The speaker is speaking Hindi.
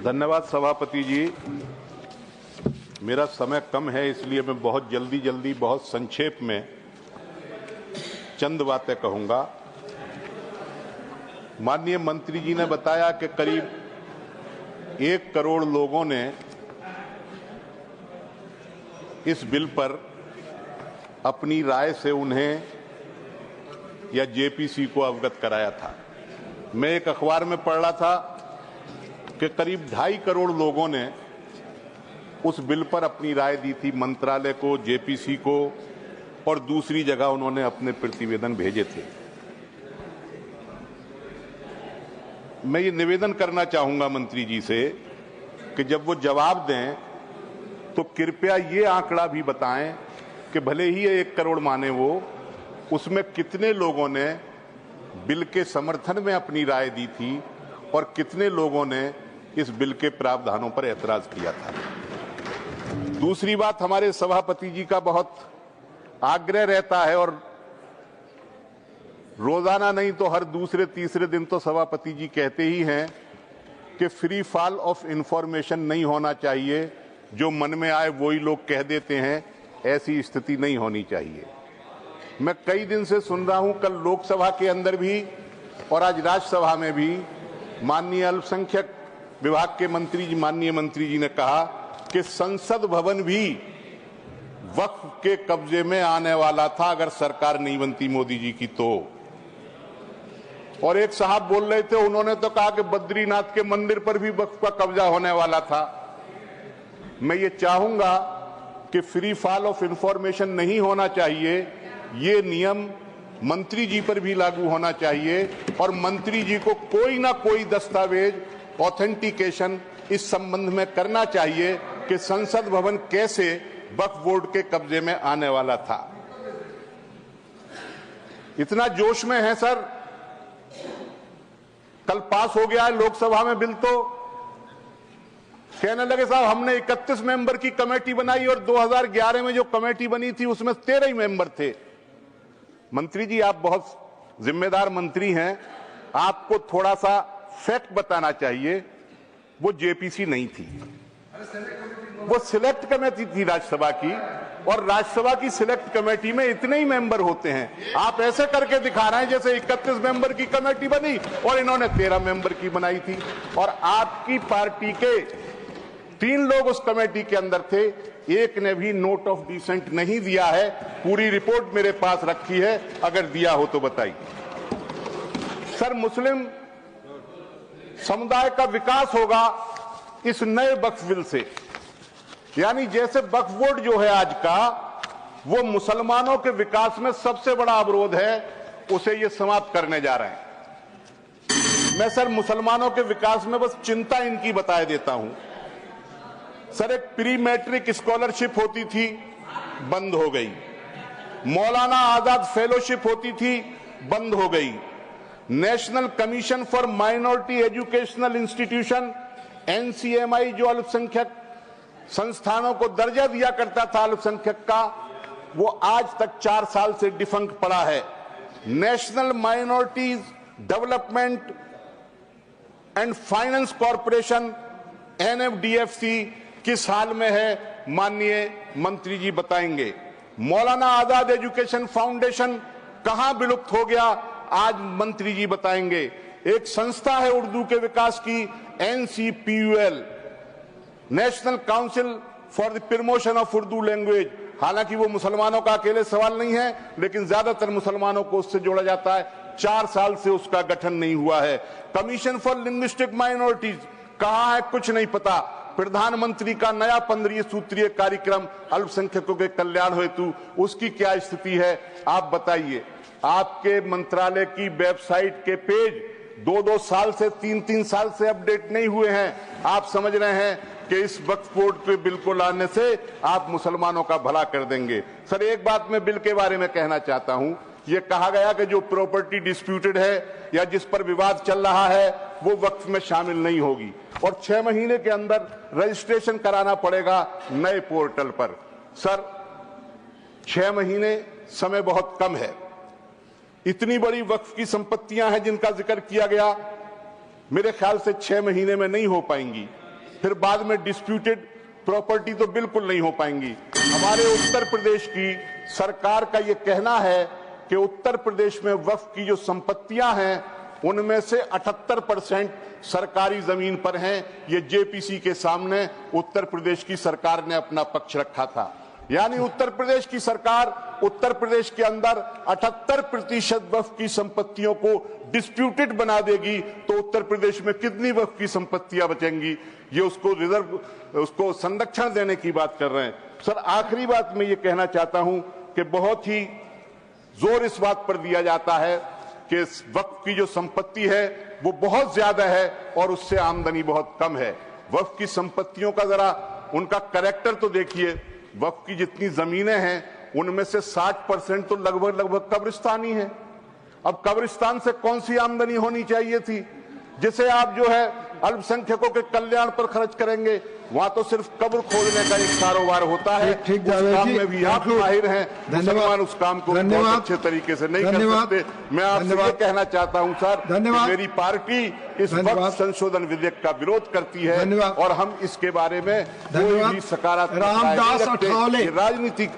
धन्यवाद सभापति जी। मेरा समय कम है, इसलिए मैं बहुत जल्दी बहुत संक्षेप में चंद बातें कहूंगा। माननीय मंत्री जी ने बताया कि करीब 1 करोड़ लोगों ने इस बिल पर अपनी राय से उन्हें या जेपीसी को अवगत कराया था। मैं एक अखबार में पढ़ रहा था कि करीब 2.5 करोड़ लोगों ने उस बिल पर अपनी राय दी थी, मंत्रालय को, जेपीसी को, और दूसरी जगह उन्होंने अपने प्रतिवेदन भेजे थे। मैं ये निवेदन करना चाहूंगा मंत्री जी से कि जब वो जवाब दें तो कृपया ये आंकड़ा भी बताएं कि भले ही 1 करोड़ माने वो, उसमें कितने लोगों ने बिल के समर्थन में अपनी राय दी थी और कितने लोगों ने इस बिल के प्रावधानों पर ऐतराज किया था। दूसरी बात, हमारे सभापति जी का बहुत आग्रह रहता है और रोजाना नहीं तो हर दूसरे तीसरे दिन तो सभापति जी कहते ही हैं कि फ्री फॉल ऑफ इंफॉर्मेशन नहीं होना चाहिए, जो मन में आए वही लोग कह देते हैं, ऐसी स्थिति नहीं होनी चाहिए। मैं कई दिन से सुन रहा हूं, कल लोकसभा के अंदर भी और आज राज्यसभा में भी माननीय अल्पसंख्यक विभाग के मंत्री जी, माननीय मंत्री जी ने कहा कि संसद भवन भी वक्फ के कब्जे में आने वाला था अगर सरकार नहीं बनती मोदी जी की तो। और एक साहब बोल रहे थे, उन्होंने तो कहा कि बद्रीनाथ के मंदिर पर भी वक्फ का कब्जा होने वाला था। मैं ये चाहूंगा कि फ्री फॉल ऑफ इंफॉर्मेशन नहीं होना चाहिए, ये नियम मंत्री जी पर भी लागू होना चाहिए और मंत्री जी को कोई ना कोई दस्तावेज, ऑथेंटिकेशन इस संबंध में करना चाहिए कि संसद भवन कैसे वक्फ बोर्ड के कब्जे में आने वाला था। इतना जोश में है सर, कल पास हो गया है लोकसभा में बिल, तो कहने लगे साहब हमने 31 मेंबर की कमेटी बनाई और 2011 में जो कमेटी बनी थी उसमें 13 ही मेंबर थे। मंत्री जी, आप बहुत जिम्मेदार मंत्री हैं, आपको थोड़ा सा फैक्ट बताना चाहिए। वो जेपीसी नहीं थी, वो सिलेक्ट कमेटी थी राज्यसभा की, और राज्यसभा की सिलेक्ट कमेटी में इतने ही मेंबर होते हैं। आप ऐसे करके दिखा रहे हैं जैसे 31 मेंबर की कमेटी बनी और इन्होंने 13 मेंबर की बनाई थी, और आपकी पार्टी के 3 लोग उस कमेटी के अंदर थे, एक ने भी नोट ऑफ डिसेंट नहीं दिया है। पूरी रिपोर्ट मेरे पास रखी है, अगर दिया हो तो बताइए। सर, मुस्लिम समुदाय का विकास होगा इस नए वक्फ बिल से, यानी जैसे वक्फ बोर्ड जो है आज का, वो मुसलमानों के विकास में सबसे बड़ा अवरोध है, उसे ये समाप्त करने जा रहे हैं। मैं सर मुसलमानों के विकास में बस चिंता इनकी बता देता हूं। सर, एक प्री मैट्रिक स्कॉलरशिप होती थी, बंद हो गई। मौलाना आजाद फेलोशिप होती थी, बंद हो गई। National commission for minority educational institution NCMI, जो अल्पसंख्यक संस्थानों को दर्जा दिया करता था अल्पसंख्यक का, वो आज तक 4 साल से डिफंक्ट पड़ा है। National minorities development and finance corporation NFDFC किस हाल में है, माननीय मंत्री जी बताएंगे। मौलाना आजाद एजुकेशन फाउंडेशन कहां विलुप्त हो गया, आज मंत्री जी बताएंगे। एक संस्था है उर्दू के विकास की, NCPUL, national council for the promotion of Urdu language. हालांकि वो मुसलमानों का अकेले सवाल नहीं है, लेकिन ज्यादातर मुसलमानों को उससे जोड़ा जाता है। 4 साल से उसका गठन नहीं हुआ है। कमीशन फॉर लिंग्विस्टिक माइनॉरिटीज कहां है, कुछ नहीं पता। प्रधानमंत्री का नया 15 सूत्रीय कार्यक्रम अल्पसंख्यकों के कल्याण हेतु, उसकी क्या स्थिति है, आप बताइए। आपके मंत्रालय की वेबसाइट के पेज 2-2 साल से, 3-3 साल से अपडेट नहीं हुए हैं। आप समझ रहे हैं कि इस वक्फ बोर्ड के बिल को लाने से आप मुसलमानों का भला कर देंगे। सर, एक बात मैं बिल के बारे में कहना चाहता हूं। ये कहा गया कि जो प्रॉपर्टी डिस्प्यूटेड है या जिस पर विवाद चल रहा है वो वक्फ में शामिल नहीं होगी, और 6 महीने के अंदर रजिस्ट्रेशन कराना पड़ेगा नए पोर्टल पर। सर, 6 महीने समय बहुत कम है। इतनी बड़ी वक्फ की संपत्तियां हैं जिनका जिक्र किया गया, मेरे ख्याल से 6 महीने में नहीं हो पाएंगी। फिर बाद में डिस्प्यूटेड प्रॉपर्टी तो बिल्कुल नहीं हो पाएंगी। हमारे उत्तर प्रदेश की सरकार का यह कहना है कि उत्तर प्रदेश में वक्फ की जो संपत्तियां हैं उनमें से 78% सरकारी जमीन पर हैं। ये जेपीसी के सामने उत्तर प्रदेश की सरकार ने अपना पक्ष रखा था। यानी उत्तर प्रदेश की सरकार उत्तर प्रदेश के अंदर 78% वक्फ की संपत्तियों को डिस्प्यूटेड बना देगी तो उत्तर प्रदेश में कितनी वक्फ की संपत्तियां बचेंगी? ये उसको संरक्षण देने की बात कर रहे हैं। सर, आखिरी बात मैं ये कहना चाहता हूं कि बहुत ही जोर इस बात पर दिया जाता है कि वक्फ की जो संपत्ति है वो बहुत ज्यादा है और उससे आमदनी बहुत कम है। वक्फ की संपत्तियों का जरा उनका कैरेक्टर तो देखिए। वक्फ की जितनी जमीनें हैं उनमें से 60% तो लगभग कब्रिस्तानी है। अब कब्रिस्तान से कौन सी आमदनी होनी चाहिए थी जिसे आप जो है अल्पसंख्यकों के कल्याण पर खर्च करेंगे? वहां तो सिर्फ कब्र खोदने का एक कारोबार होता है। ठीक उस काम में भी आप माहिर हैं। मुसलमान उस काम को बहुत अच्छे तरीके से नहीं कर सकते। मैं आपसे ये कहना चाहता हूं सर कि मेरी पार्टी इस वक्फ संशोधन विधेयक का विरोध करती है और हम इसके बारे में कोई भी सकारात्मक राजनीतिक